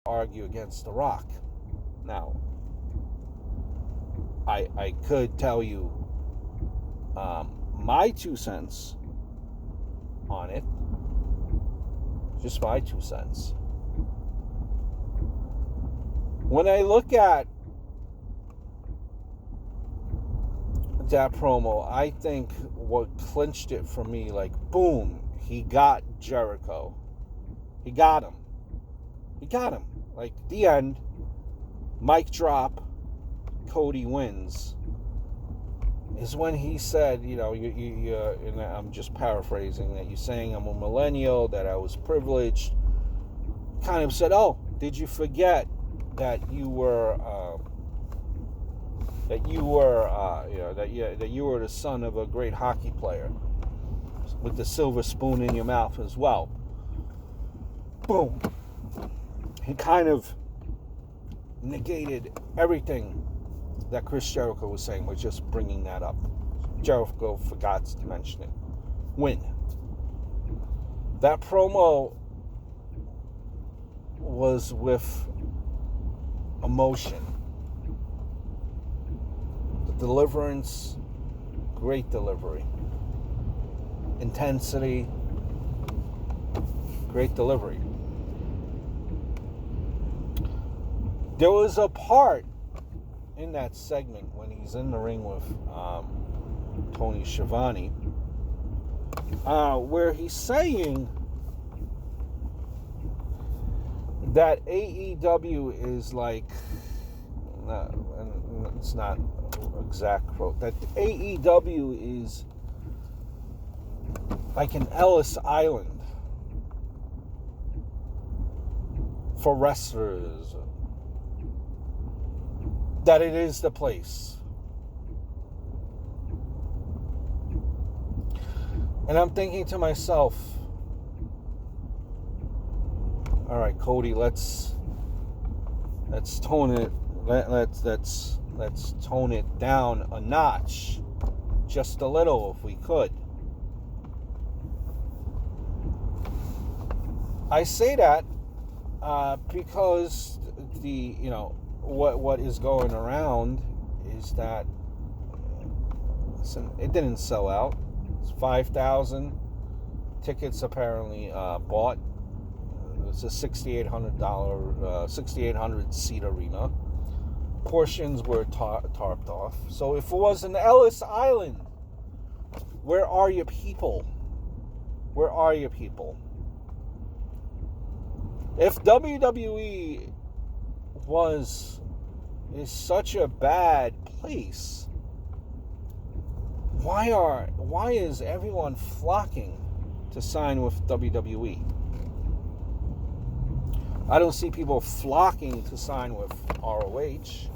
argue against The Rock. Now, I could tell you my 2 cents on it. Just my 2 cents. When I look at that promo, I think what clinched it for me, like, boom, he got Jericho. He got him. Like, the end, mic drop, Cody wins, is when he said, you know, you and I'm just paraphrasing, that you're saying I'm a millennial, that I was privileged. Kind of said, oh, did you forget that you were that you were the son of a great hockey player with the silver spoon in your mouth as well. Boom. He kind of negated everything that Chris Jericho was saying by just bringing that up. Jericho forgot to mention it. Win. That promo was with emotion. The deliverance, great delivery. Intensity, great delivery. There was a part in that segment when he's in the ring with Tony Schiavone where he's saying that AEW is like, and it's not exact quote, that AEW is like an Ellis Island for wrestlers, that it is the place. And I'm thinking to myself, all right, Cody, let's tone it. Let's tone it down a notch, just a little, if we could. I say that because what is going around is that, listen, it didn't sell out. It's 5,000 tickets apparently bought. It's a $6,800 seat arena. Portions were tarped off. So if it was an Ellis Island, where are your people? Where are your people? If WWE is such a bad place, why is everyone flocking to sign with WWE? I don't see people flocking to sign with ROH.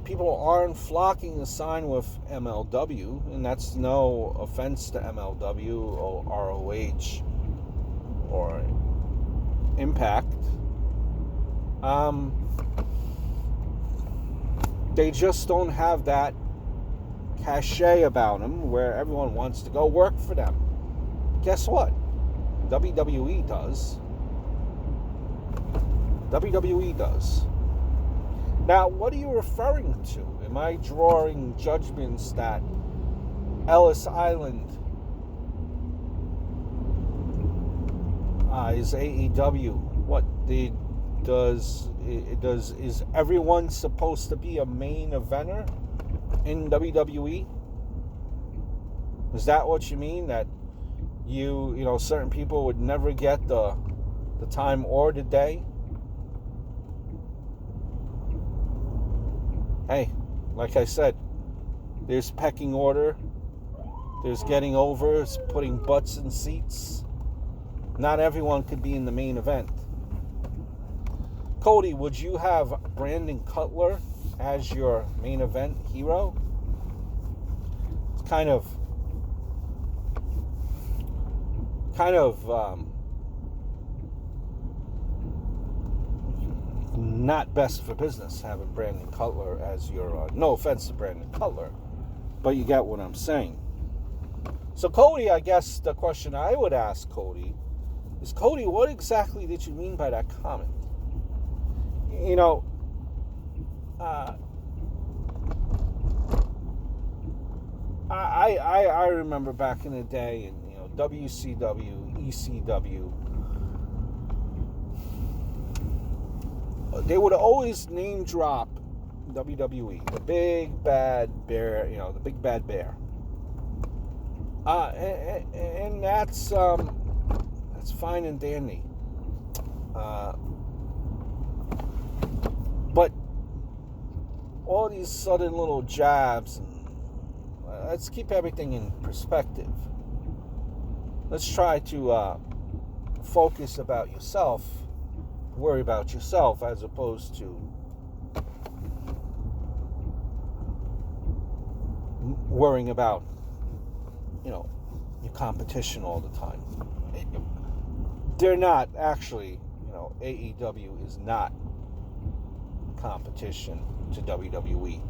People aren't flocking to sign with MLW, and that's no offense to MLW or ROH or Impact. They just don't have that cachet about them where everyone wants to go work for them. Guess what? WWE does. WWE does. Now, what are you referring to? Am I drawing judgments that Ellis Island is AEW? What is everyone supposed to be a main eventer in WWE? Is that what you mean? That you certain people would never get the time or the day? Hey, like I said, there's pecking order, there's getting over, there's putting butts in seats. Not everyone could be in the main event. Cody, would you have Brandon Cutler as your main event hero? It's kind of not best for business having Brandon Cutler as your, no offense to Brandon Cutler, but you get what I'm saying. So Cody, I guess the question I would ask Cody is, Cody, what exactly did you mean by that comment? You know, I remember back in the day, and WCW, ECW, they would always name drop WWE, the big bad bear, the big bad bear. And that's fine and dandy. But all these sudden little jabs, let's keep everything in perspective. Let's try to focus about yourself, worry about yourself, as opposed to worrying about your competition all the time. They're not actually, AEW is not competition to WWE.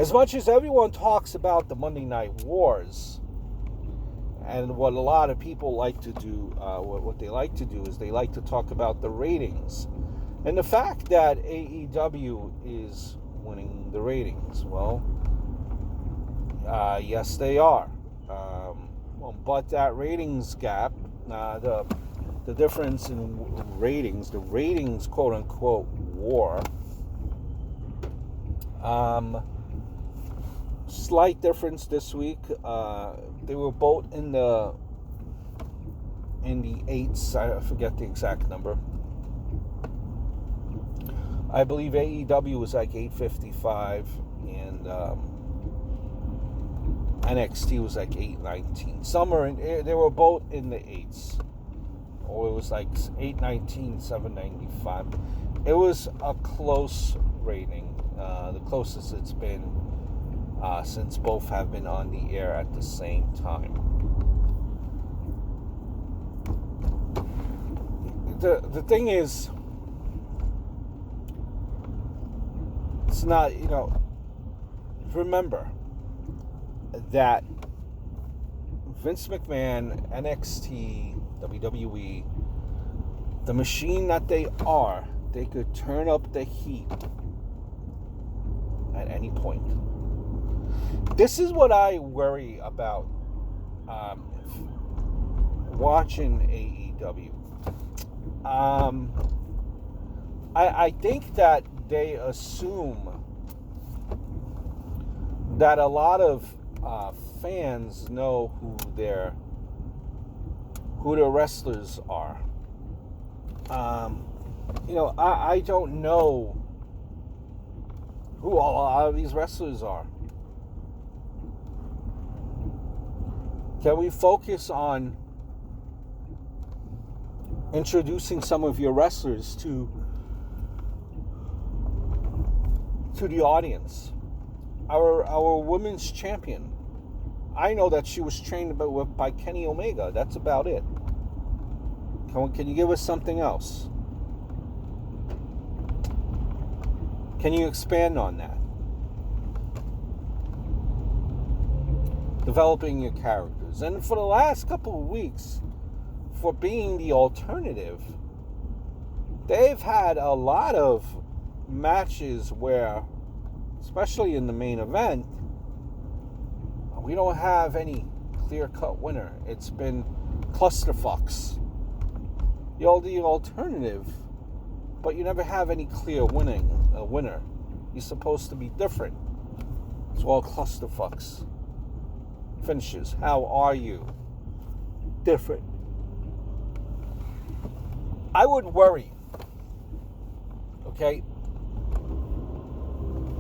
As much as everyone talks about the Monday Night Wars, and what a lot of people like to do, what they like to do is they like to talk about the ratings. And the fact that AEW is winning the ratings, well, yes, they are. But that ratings gap, the difference in ratings, the ratings quote-unquote war, slight difference this week. They were both in the 8s. I forget the exact number. I believe AEW was like 855, and NXT was like 819. They were both in the 8s. Or it was like 819, 795. It was a close rating. The closest it's been since both have been on the air at the same time. The thing is, it's not, remember that Vince McMahon, NXT, WWE, the machine that they are, they could turn up the heat at any point. This is what I worry about watching AEW. I think that they assume that a lot of fans know who their wrestlers are. I don't know who a lot of these wrestlers are. Can we focus on introducing some of your wrestlers to the audience? Our women's champion, I know that she was trained by Kenny Omega. That's about it. Can you give us something else? Can you expand on that? Developing your characters. And for the last couple of weeks, for being the alternative, they've had a lot of matches where, especially in the main event, we don't have any clear-cut winner. It's been clusterfucks. You're the alternative, but you never have any clear winner. You're supposed to be different. It's all clusterfucks. Finishes. How are you? Different. I would worry. Okay?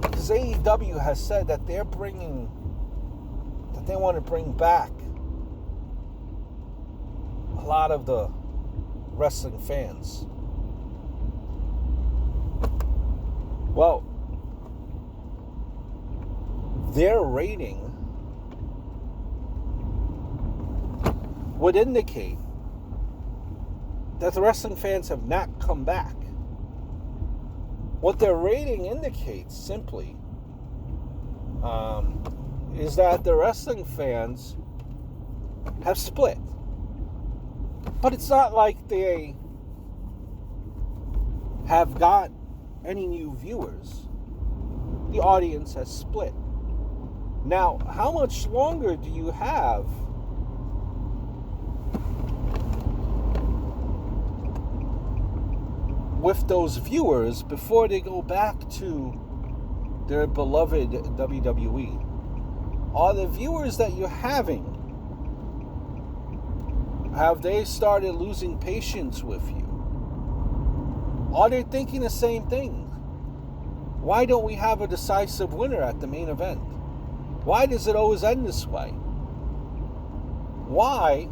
Because AEW has said that they want to bring back a lot of the wrestling fans. Well, their rating would indicate that the wrestling fans have not come back. What their rating indicates simply is that the wrestling fans have split. But it's not like they have got any new viewers. The audience has split. Now, how much longer do you have with those viewers before they go back to their beloved WWE? Are the viewers that you're having, have they started losing patience with you? Are they thinking the same thing? Why don't we have a decisive winner at the main event? Why does it always end this way? Why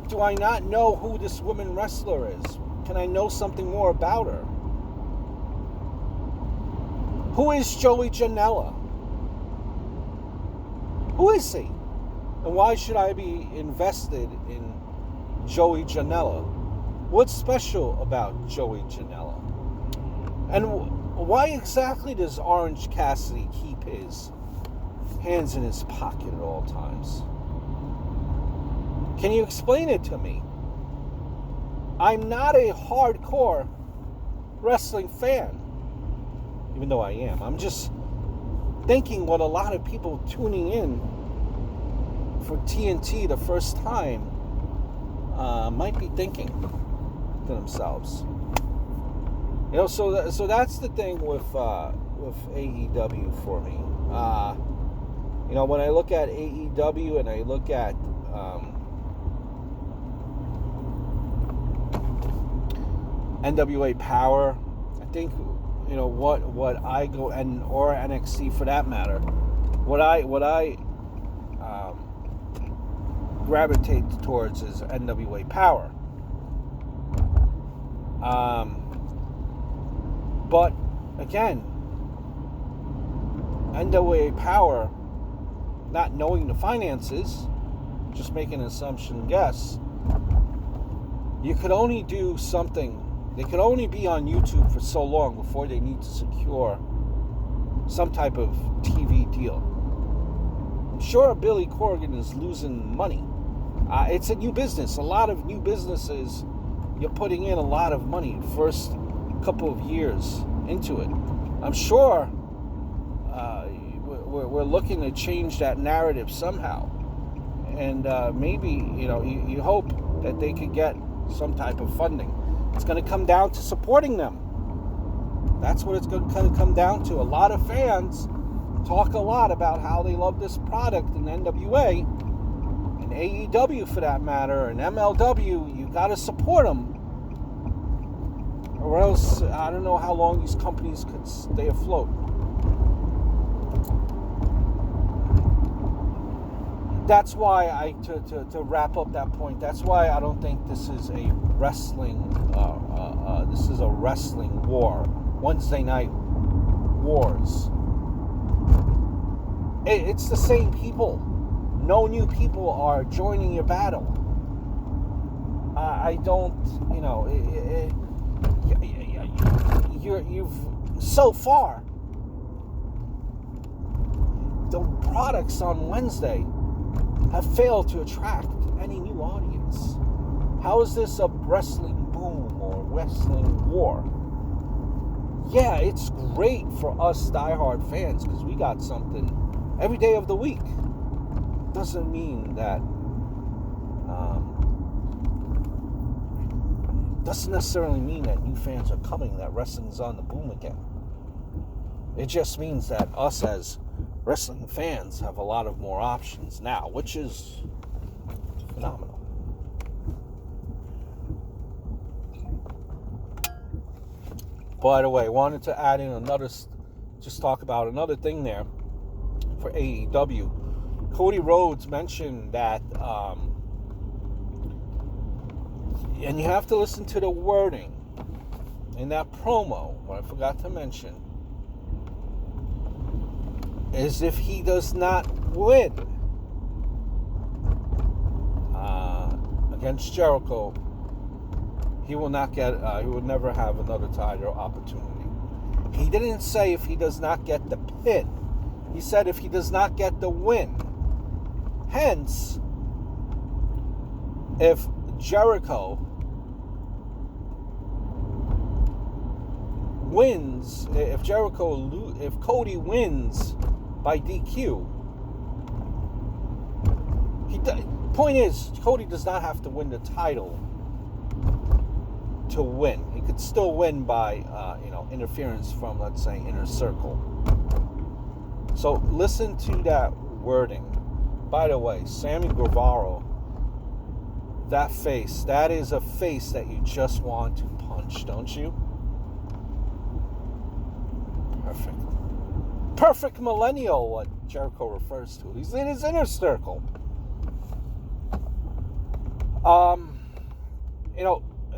do I not know who this woman wrestler is? Can I know something more about her? Who is Joey Janela? Who is he? And why should I be invested in Joey Janela? What's special about Joey Janela? And why exactly does Orange Cassidy keep his hands in his pocket at all times? Can you explain it to me? I'm not a hardcore wrestling fan, even though I am. I'm just thinking what a lot of people tuning in for TNT the first time might be thinking to themselves. You know, so that's the thing with AEW for me. You know, when I look at AEW and I look at NWA Power, I think, you know, what I go, and or NXT for that matter, what I gravitate towards is NWA Power. But again, NWA Power, not knowing the finances, just making an assumption guess, you could only do something. They could only be on YouTube for so long before they need to secure some type of TV deal. I'm sure Billy Corgan is losing money. It's a new business. A lot of new businesses, you're putting in a lot of money first couple of years into it. I'm sure we're looking to change that narrative somehow. And maybe, you know, you hope that they could get some type of funding. It's going to come down to supporting them. That's what it's going to come down to. A lot of fans talk a lot about how they love this product in NWA and AEW for that matter, and MLW. You got to support them, or else I don't know how long these companies could stay afloat. That's why to wrap up that point, that's why I don't think this is a wrestling this is a wrestling war. Wednesday night wars. It's the same people. No new people are joining your battle. I don't, you know, you've so far, the products on Wednesday have failed to attract any new audience. How is this a wrestling boom or wrestling war? Yeah, it's great for us diehard fans because we got something every day of the week. Doesn't mean that doesn't necessarily mean that new fans are coming, that wrestling's on the boom again. It just means that us as wrestling fans have a lot of more options now, which is phenomenal. By the way, wanted to add in just talk about another thing there for AEW. Cody Rhodes mentioned that, and you have to listen to the wording in that promo, what I forgot to mention, is if he does not win against Jericho, he will not get. He will never have another title opportunity. He didn't say if he does not get the pin. He said if he does not get the win. Hence, If Jericho wins, if Cody wins by DQ, point is, Cody does not have to win the title to win. He could still win by, interference from, let's say, Inner Circle. So listen to that wording. By the way, Sammy Guevara, that face, that is a face that you just want to punch, don't you? Perfect millennial, what Jericho refers to. He's in his inner circle.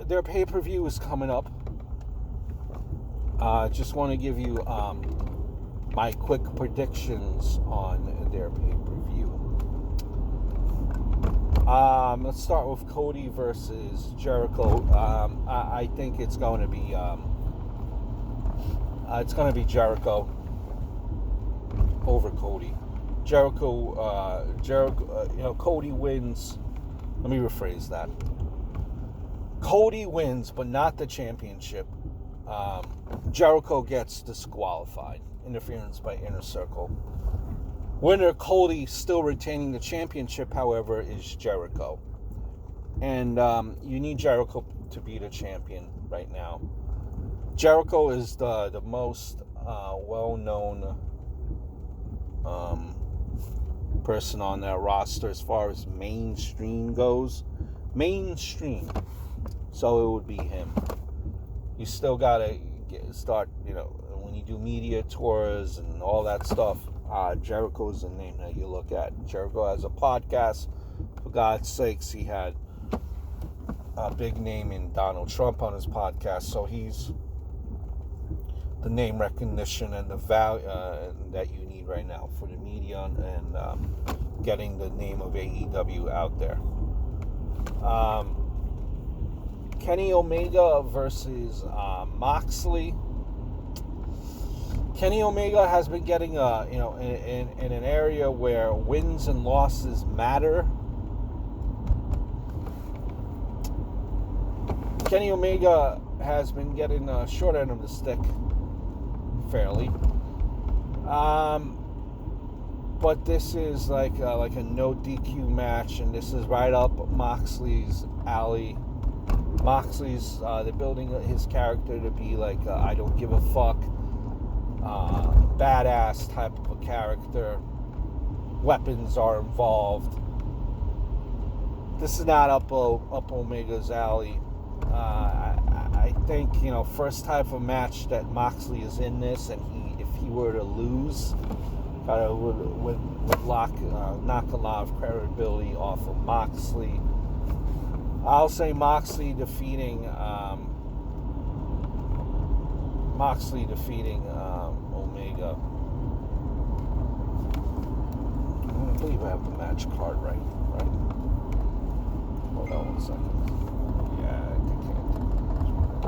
Their pay-per-view is coming up. Just want to give you my quick predictions on their pay-per-view. Let's start with Cody versus Jericho. I think it's going to be Jericho over Cody. Cody wins. Let me rephrase that. Cody wins, but not the championship. Jericho gets disqualified. Interference by Inner Circle. Winner Cody, still retaining the championship, however, is Jericho. And you need Jericho to be the champion right now. Jericho is the most well-known person on that roster as far as mainstream goes. Mainstream. So it would be him. You still gotta start, when you do media tours and all that stuff, Jericho is the name that you look at. Jericho has a podcast. For God's sakes, he had a big name in Donald Trump on his podcast, so he's the name recognition and the value that you need right now for the media and getting the name of AEW out there. Kenny Omega versus Moxley. Kenny Omega has been getting, in an area where wins and losses matter. Kenny Omega has been getting a short end of the stick, fairly. But this is like a no DQ match, and this is right up Moxley's alley. Moxley's they're building his character to be like I don't give a fuck, badass type of a character. Weapons are involved. This is not up Omega's alley. I think first type of match that Moxley is in this, and if he were to lose, would knock a lot of credibility off of Moxley. I'll say Moxley defeating Omega. I believe I have the match card right? Hold on 1 second. Yeah, I think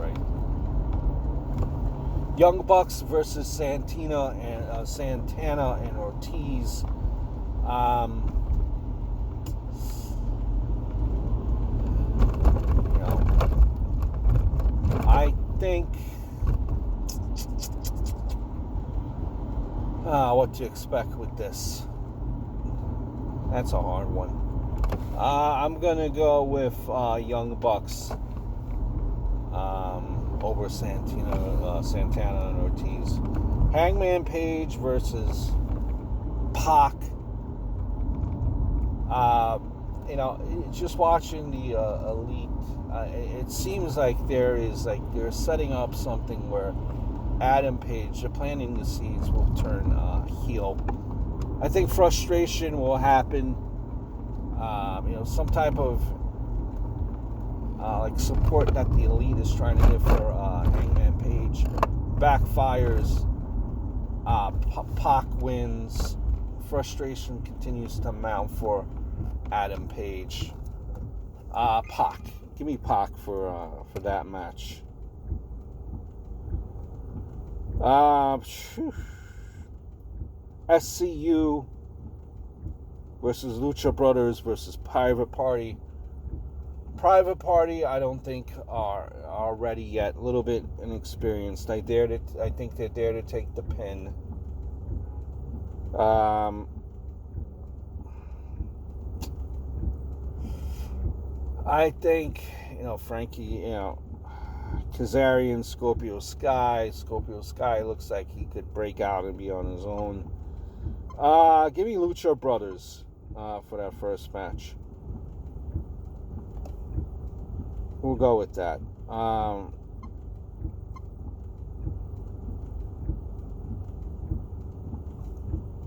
right. Young Bucks versus Santana and Ortiz. I think what to expect with this. That's a hard one. I'm gonna go with Young Bucks over Santana and Ortiz. Hangman Page versus Pac. Just watching the Elite, it seems like they're setting up something where Adam Page, they're planting the seeds, will turn heel. I think frustration will happen. Some type of support that the Elite is trying to give for Hangman Page backfires. Pac wins. Frustration continues to mount for Adam Page. Pac. Give me Pac for that match. SCU versus Lucha Brothers versus Private Party. Private Party, I don't think are ready yet. A little bit inexperienced. I think they're there to take the pin. I think, Frankie, Kazarian, Scorpio Sky. Scorpio Sky looks like he could break out and be on his own. Give me Lucha Brothers for that first match. We'll go with that.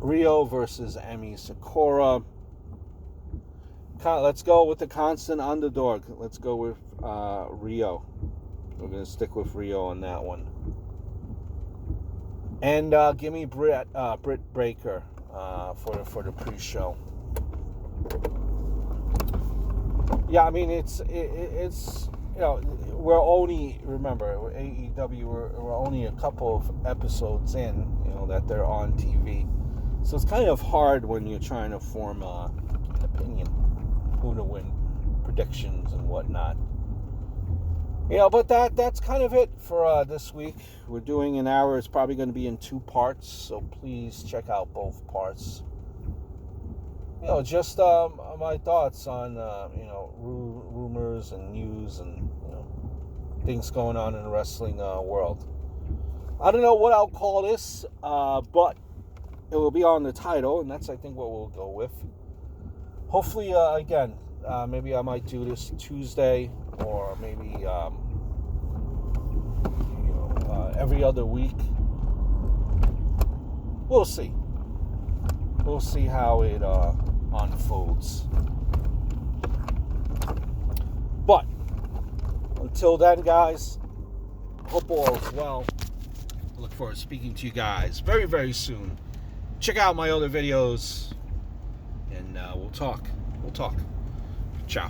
Rio versus Emi Sakura. Let's go with the constant underdog. Let's go with Rio. We're going to stick with Rio on that one. And give me Britt Baker for the pre-show. Yeah, I mean, it's we're only, remember, AEW, we're only a couple of episodes in, that they're on TV. So it's kind of hard when you're trying to form an opinion, who to win, predictions and whatnot. But that's kind of it for this week. We're doing an hour. It's probably going to be in 2 parts, so please check out both parts. Just my thoughts on, rumors and news and, things going on in the wrestling world. I don't know what I'll call this, but it will be on the title, and that's, I think, what we'll go with. Hopefully, again, maybe I might do this Tuesday, or maybe, every other week. We'll see. We'll see how it unfolds. But until then, guys, hope all is well. I look forward to speaking to you guys very, very soon. Check out my other videos, and we'll talk. Ciao.